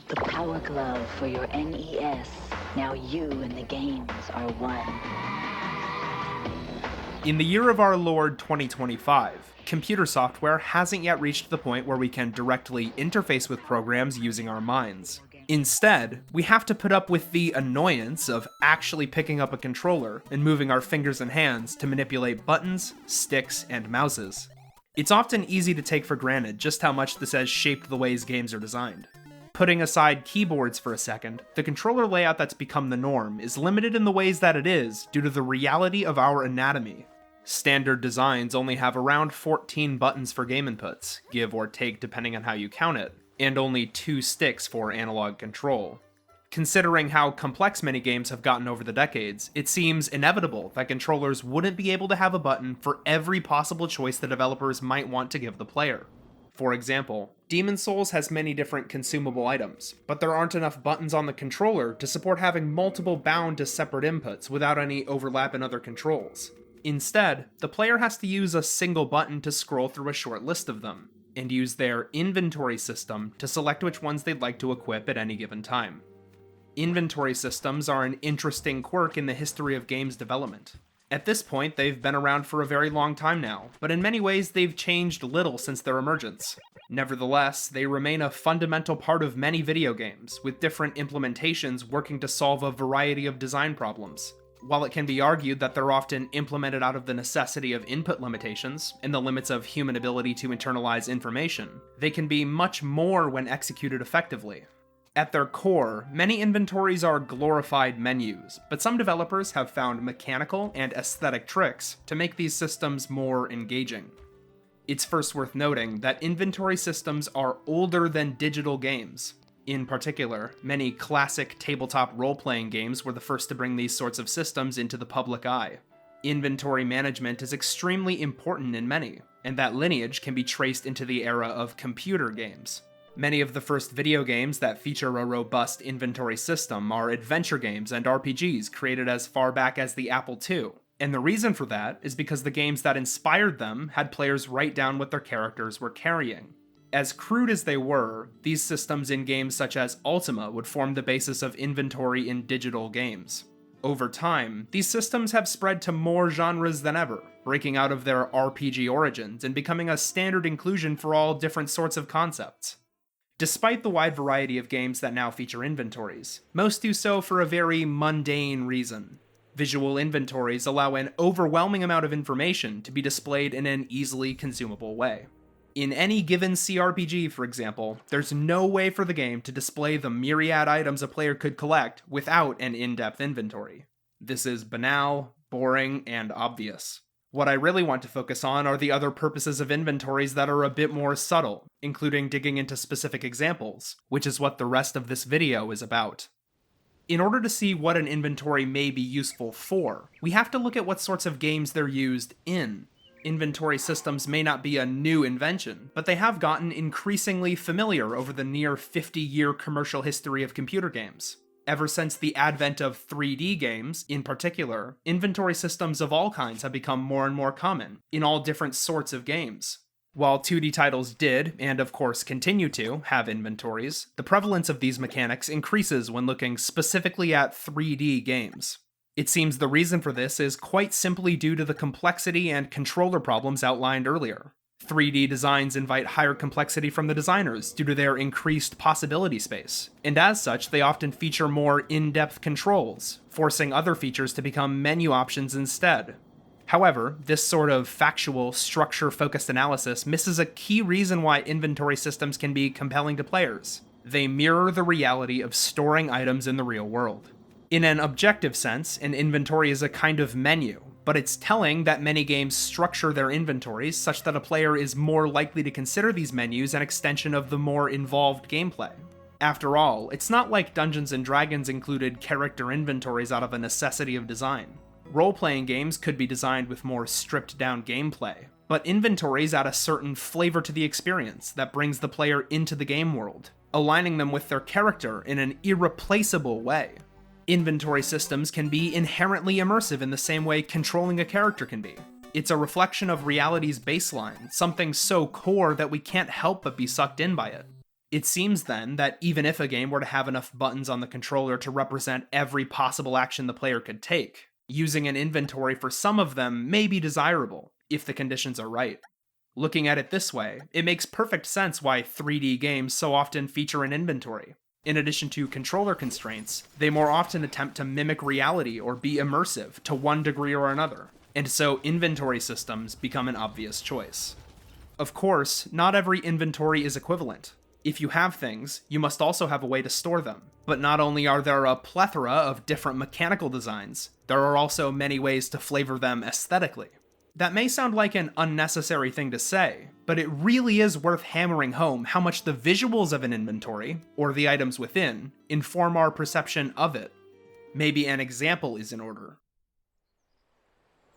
The power glove for your NES. Now you and the games are one. In the year of our Lord 2025, computer software hasn't yet reached the point where we can directly interface with programs using our minds. Instead, we have to put up with the annoyance of actually picking up a controller and moving our fingers and hands to manipulate buttons, sticks, and mouses. It's often easy to take for granted just how much this has shaped the ways games are designed. Putting aside keyboards for a second, the controller layout that's become the norm is limited in the ways that it is due to the reality of our anatomy. Standard designs only have around 14 buttons for game inputs, give or take depending on how you count it, and only 2 sticks for analog control. Considering how complex many games have gotten over the decades, it seems inevitable that controllers wouldn't be able to have a button for every possible choice the developers might want to give the player. For example, Demon's Souls has many different consumable items, but there aren't enough buttons on the controller to support having multiple bound to separate inputs without any overlap in other controls. Instead, the player has to use a single button to scroll through a short list of them, and use their inventory system to select which ones they'd like to equip at any given time. Inventory systems are an interesting quirk in the history of games development. At this point, they've been around for a very long time now, but in many ways they've changed little since their emergence. Nevertheless, they remain a fundamental part of many video games, with different implementations working to solve a variety of design problems. While it can be argued that they're often implemented out of the necessity of input limitations and the limits of human ability to internalize information, they can be much more when executed effectively. At their core, many inventories are glorified menus, but some developers have found mechanical and aesthetic tricks to make these systems more engaging. It's first worth noting that inventory systems are older than digital games. In particular, many classic tabletop role-playing games were the first to bring these sorts of systems into the public eye. Inventory management is extremely important in many, and that lineage can be traced into the era of computer games. Many of the first video games that feature a robust inventory system are adventure games and RPGs created as far back as the Apple II, and the reason for that is because the games that inspired them had players write down what their characters were carrying. As crude as they were, these systems in games such as Ultima would form the basis of inventory in digital games. Over time, these systems have spread to more genres than ever, breaking out of their RPG origins and becoming a standard inclusion for all different sorts of concepts. Despite the wide variety of games that now feature inventories, most do so for a very mundane reason. Visual inventories allow an overwhelming amount of information to be displayed in an easily consumable way. In any given CRPG, for example, there's no way for the game to display the myriad items a player could collect without an in-depth inventory. This is banal, boring, and obvious. What I really want to focus on are the other purposes of inventories that are a bit more subtle, including digging into specific examples, which is what the rest of this video is about. In order to see what an inventory may be useful for, we have to look at what sorts of games they're used in. Inventory systems may not be a new invention, but they have gotten increasingly familiar over the near 50-year commercial history of computer games. Ever since the advent of 3D games, in particular, inventory systems of all kinds have become more and more common, in all different sorts of games. While 2D titles did, and of course continue to, have inventories, the prevalence of these mechanics increases when looking specifically at 3D games. It seems the reason for this is quite simply due to the complexity and controller problems outlined earlier. 3D designs invite higher complexity from the designers due to their increased possibility space, and as such they often feature more in-depth controls, forcing other features to become menu options instead. However, this sort of factual, structure-focused analysis misses a key reason why inventory systems can be compelling to players. They mirror the reality of storing items in the real world. In an objective sense, an inventory is a kind of menu, but it's telling that many games structure their inventories such that a player is more likely to consider these menus an extension of the more involved gameplay. After all, it's not like Dungeons & Dragons included character inventories out of a necessity of design. Role-playing games could be designed with more stripped-down gameplay, but inventories add a certain flavor to the experience that brings the player into the game world, aligning them with their character in an irreplaceable way. Inventory systems can be inherently immersive in the same way controlling a character can be. It's a reflection of reality's baseline, something so core that we can't help but be sucked in by it. It seems then that even if a game were to have enough buttons on the controller to represent every possible action the player could take, using an inventory for some of them may be desirable, if the conditions are right. Looking at it this way, it makes perfect sense why 3D games so often feature an inventory. In addition to controller constraints, they more often attempt to mimic reality or be immersive to one degree or another, and so inventory systems become an obvious choice. Of course, not every inventory is equivalent. If you have things, you must also have a way to store them. But not only are there a plethora of different mechanical designs, there are also many ways to flavor them aesthetically. That may sound like an unnecessary thing to say, but it really is worth hammering home how much the visuals of an inventory, or the items within, inform our perception of it. Maybe an example is in order.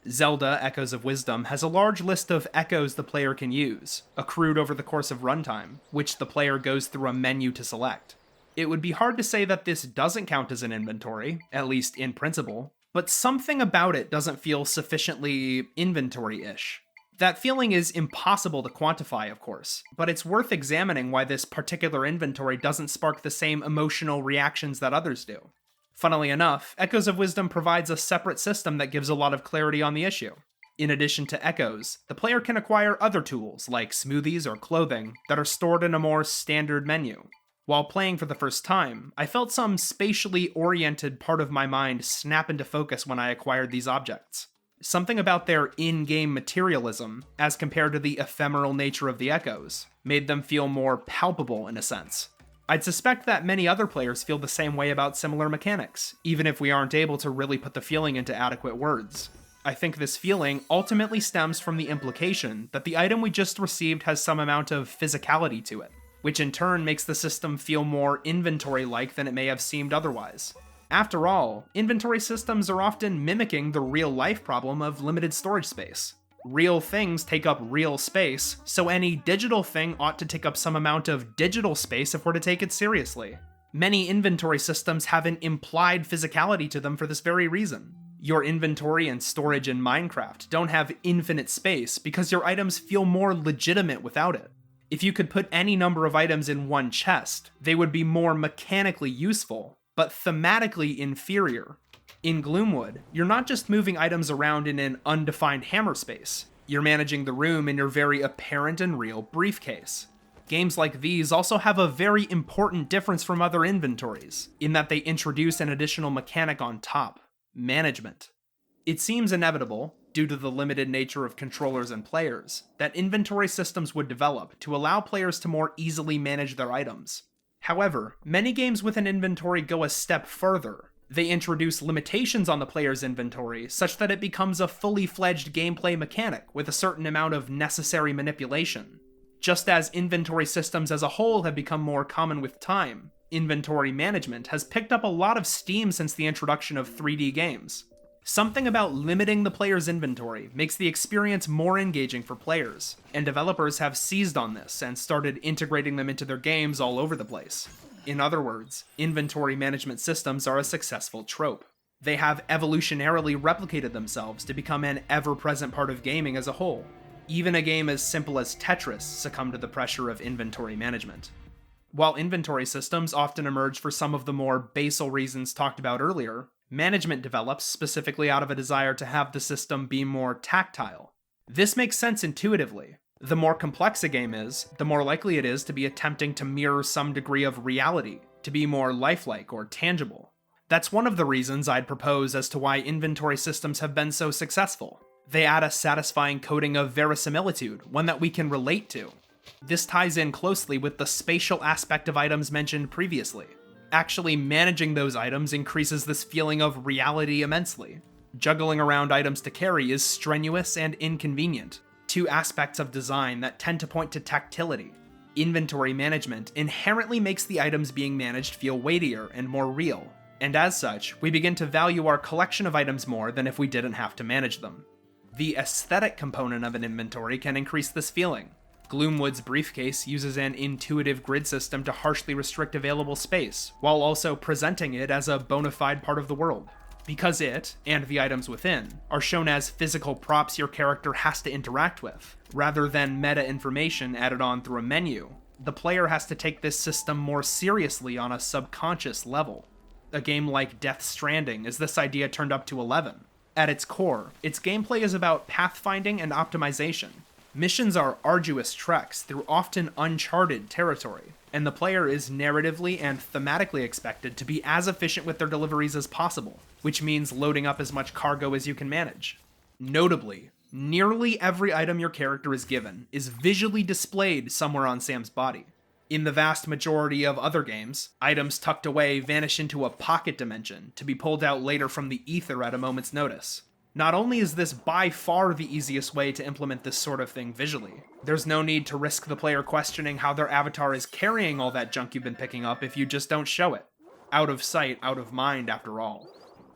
Zelda Echoes of Wisdom has a large list of echoes the player can use, accrued over the course of runtime, which the player goes through a menu to select. It would be hard to say that this doesn't count as an inventory, at least in principle, but something about it doesn't feel sufficiently inventory-ish. That feeling is impossible to quantify, of course, but it's worth examining why this particular inventory doesn't spark the same emotional reactions that others do. Funnily enough, Echoes of Wisdom provides a separate system that gives a lot of clarity on the issue. In addition to echoes, the player can acquire other tools, like smoothies or clothing, that are stored in a more standard menu. While playing for the first time, I felt some spatially oriented part of my mind snap into focus when I acquired these objects. Something about their in-game materialism, as compared to the ephemeral nature of the echoes, made them feel more palpable in a sense. I'd suspect that many other players feel the same way about similar mechanics, even if we aren't able to really put the feeling into adequate words. I think this feeling ultimately stems from the implication that the item we just received has some amount of physicality to it, which in turn makes the system feel more inventory-like than it may have seemed otherwise. After all, inventory systems are often mimicking the real-life problem of limited storage space. Real things take up real space, so any digital thing ought to take up some amount of digital space if we're to take it seriously. Many inventory systems have an implied physicality to them for this very reason. Your inventory and storage in Minecraft don't have infinite space because your items feel more legitimate without it. If you could put any number of items in one chest, they would be more mechanically useful, but thematically inferior. In Gloomwood, you're not just moving items around in an undefined hammer space, you're managing the room in your very apparent and real briefcase. Games like these also have a very important difference from other inventories, in that they introduce an additional mechanic on top: management. It seems inevitable, due to the limited nature of controllers and players, that inventory systems would develop to allow players to more easily manage their items. However, many games with an inventory go a step further. They introduce limitations on the player's inventory such that it becomes a fully fledged gameplay mechanic with a certain amount of necessary manipulation. Just as inventory systems as a whole have become more common with time, inventory management has picked up a lot of steam since the introduction of 3D games. Something about limiting the player's inventory makes the experience more engaging for players, and developers have seized on this and started integrating them into their games all over the place. In other words, inventory management systems are a successful trope. They have evolutionarily replicated themselves to become an ever-present part of gaming as a whole. Even a game as simple as Tetris succumbed to the pressure of inventory management. While inventory systems often emerge for some of the more basal reasons talked about earlier, management develops specifically out of a desire to have the system be more tactile. This makes sense intuitively. The more complex a game is, the more likely it is to be attempting to mirror some degree of reality, to be more lifelike or tangible. That's one of the reasons I'd propose as to why inventory systems have been so successful. They add a satisfying coating of verisimilitude, one that we can relate to. This ties in closely with the spatial aspect of items mentioned previously. Actually managing those items increases this feeling of reality immensely. Juggling around items to carry is strenuous and inconvenient. Two aspects of design that tend to point to tactility. Inventory management inherently makes the items being managed feel weightier and more real, and as such, we begin to value our collection of items more than if we didn't have to manage them. The aesthetic component of an inventory can increase this feeling. Gloomwood's briefcase uses an intuitive grid system to harshly restrict available space, while also presenting it as a bona fide part of the world. Because it, and the items within, are shown as physical props your character has to interact with, rather than meta information added on through a menu, the player has to take this system more seriously on a subconscious level. A game like Death Stranding is this idea turned up to 11. At its core, its gameplay is about pathfinding and optimization. Missions are arduous treks through often uncharted territory, and the player is narratively and thematically expected to be as efficient with their deliveries as possible, which means loading up as much cargo as you can manage. Notably, nearly every item your character is given is visually displayed somewhere on Sam's body. In the vast majority of other games, items tucked away vanish into a pocket dimension to be pulled out later from the ether at a moment's notice. Not only is this by far the easiest way to implement this sort of thing visually, there's no need to risk the player questioning how their avatar is carrying all that junk you've been picking up if you just don't show it. Out of sight, out of mind, after all.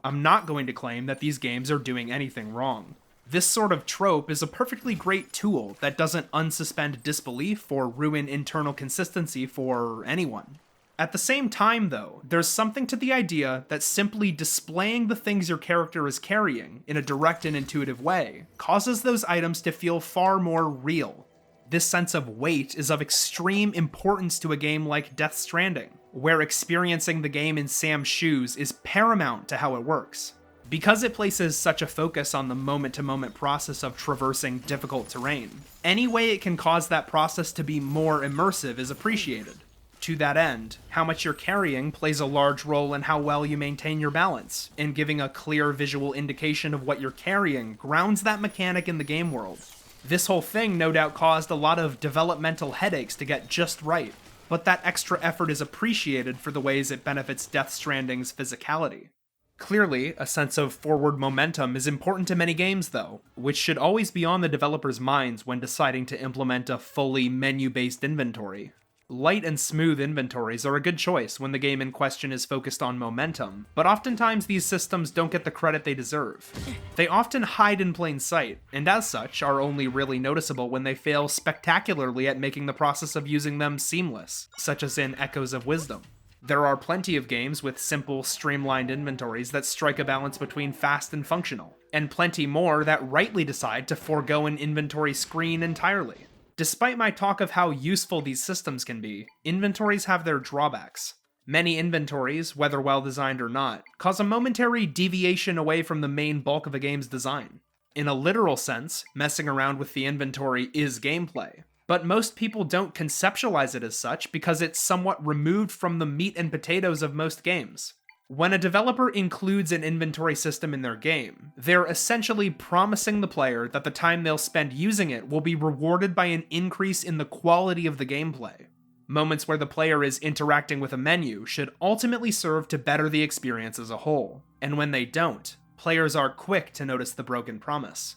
I'm not going to claim that these games are doing anything wrong. This sort of trope is a perfectly great tool that doesn't unsuspend disbelief or ruin internal consistency for anyone. At the same time, though, there's something to the idea that simply displaying the things your character is carrying in a direct and intuitive way causes those items to feel far more real. This sense of weight is of extreme importance to a game like Death Stranding, where experiencing the game in Sam's shoes is paramount to how it works. Because it places such a focus on the moment-to-moment process of traversing difficult terrain, any way it can cause that process to be more immersive is appreciated. To that end, how much you're carrying plays a large role in how well you maintain your balance, and giving a clear visual indication of what you're carrying grounds that mechanic in the game world. This whole thing no doubt caused a lot of developmental headaches to get just right, but that extra effort is appreciated for the ways it benefits Death Stranding's physicality. Clearly, a sense of forward momentum is important to many games though, which should always be on the developers' minds when deciding to implement a fully menu-based inventory. Light and smooth inventories are a good choice when the game in question is focused on momentum, but oftentimes these systems don't get the credit they deserve. They often hide in plain sight, and as such are only really noticeable when they fail spectacularly at making the process of using them seamless, such as in Echoes of Wisdom. There are plenty of games with simple, streamlined inventories that strike a balance between fast and functional, and plenty more that rightly decide to forego an inventory screen entirely. Despite my talk of how useful these systems can be, inventories have their drawbacks. Many inventories, whether well designed or not, cause a momentary deviation away from the main bulk of a game's design. In a literal sense, messing around with the inventory is gameplay, but most people don't conceptualize it as such because it's somewhat removed from the meat and potatoes of most games. When a developer includes an inventory system in their game, they're essentially promising the player that the time they'll spend using it will be rewarded by an increase in the quality of the gameplay. Moments where the player is interacting with a menu should ultimately serve to better the experience as a whole, and when they don't, players are quick to notice the broken promise.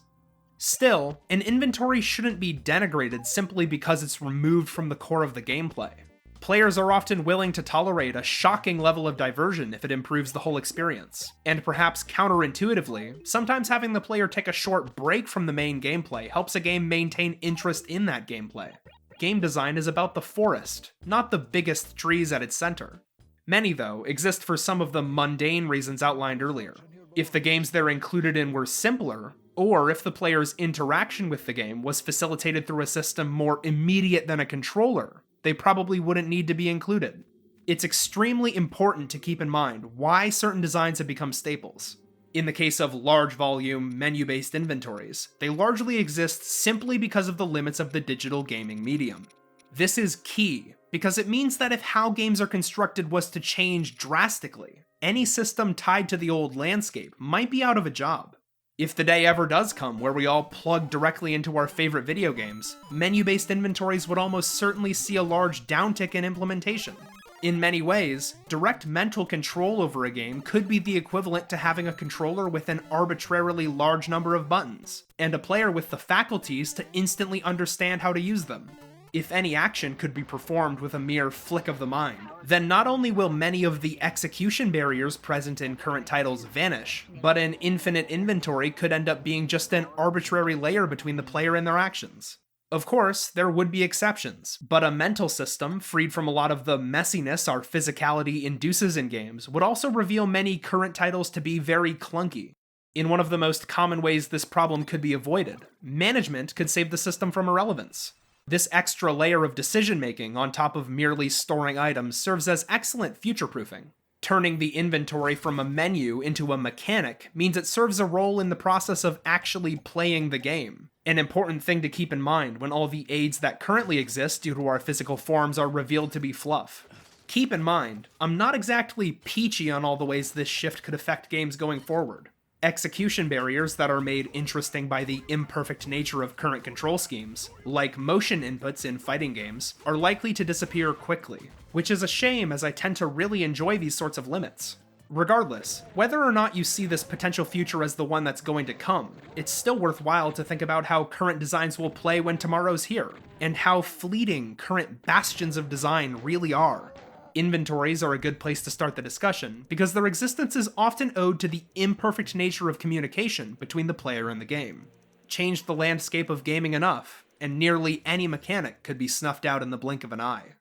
Still, an inventory shouldn't be denigrated simply because it's removed from the core of the gameplay. Players are often willing to tolerate a shocking level of diversion if it improves the whole experience, and perhaps counterintuitively, sometimes having the player take a short break from the main gameplay helps a game maintain interest in that gameplay. Game design is about the forest, not the biggest trees at its center. Many, though, exist for some of the mundane reasons outlined earlier. If the games they're included in were simpler, or if the player's interaction with the game was facilitated through a system more immediate than a controller, they probably wouldn't need to be included. It's extremely important to keep in mind why certain designs have become staples. In the case of large volume, menu-based inventories, they largely exist simply because of the limits of the digital gaming medium. This is key, because it means that if how games are constructed was to change drastically, any system tied to the old landscape might be out of a job. If the day ever does come where we all plug directly into our favorite video games, menu-based inventories would almost certainly see a large downtick in implementation. In many ways, direct mental control over a game could be the equivalent to having a controller with an arbitrarily large number of buttons, and a player with the faculties to instantly understand how to use them. If any action could be performed with a mere flick of the mind, then not only will many of the execution barriers present in current titles vanish, but an infinite inventory could end up being just an arbitrary layer between the player and their actions. Of course, there would be exceptions, but a mental system freed from a lot of the messiness our physicality induces in games would also reveal many current titles to be very clunky. In one of the most common ways this problem could be avoided, management could save the system from irrelevance. This extra layer of decision-making on top of merely storing items serves as excellent future-proofing. Turning the inventory from a menu into a mechanic means it serves a role in the process of actually playing the game. An important thing to keep in mind when all the aids that currently exist due to our physical forms are revealed to be fluff. Keep in mind, I'm not exactly peachy on all the ways this shift could affect games going forward. Execution barriers that are made interesting by the imperfect nature of current control schemes, like motion inputs in fighting games, are likely to disappear quickly, which is a shame as I tend to really enjoy these sorts of limits. Regardless, whether or not you see this potential future as the one that's going to come, it's still worthwhile to think about how current designs will play when tomorrow's here, and how fleeting current bastions of design really are. Inventories are a good place to start the discussion, because their existence is often owed to the imperfect nature of communication between the player and the game. Change the landscape of gaming enough, and nearly any mechanic could be snuffed out in the blink of an eye.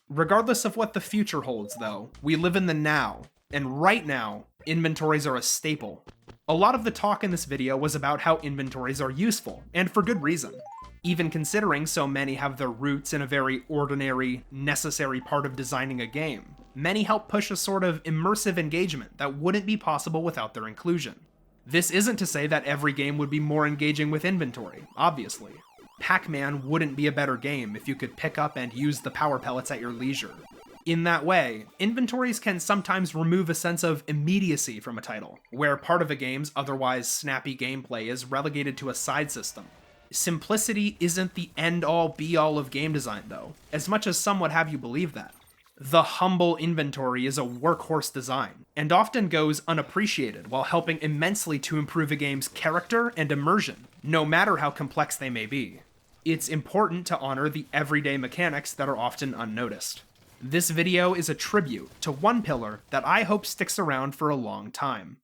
Regardless of what the future holds, though, we live in the now, and right now, inventories are a staple. A lot of the talk in this video was about how inventories are useful, and for good reason. Even considering so many have their roots in a very ordinary, necessary part of designing a game, many help push a sort of immersive engagement that wouldn't be possible without their inclusion. This isn't to say that every game would be more engaging with inventory, obviously. Pac-Man wouldn't be a better game if you could pick up and use the power pellets at your leisure. In that way, inventories can sometimes remove a sense of immediacy from a title, where part of a game's otherwise snappy gameplay is relegated to a side system. Simplicity isn't the end-all be-all of game design, though, as much as some would have you believe that. The humble inventory is a workhorse design, and often goes unappreciated while helping immensely to improve a game's character and immersion, no matter how complex they may be. It's important to honor the everyday mechanics that are often unnoticed. This video is a tribute to one pillar that I hope sticks around for a long time.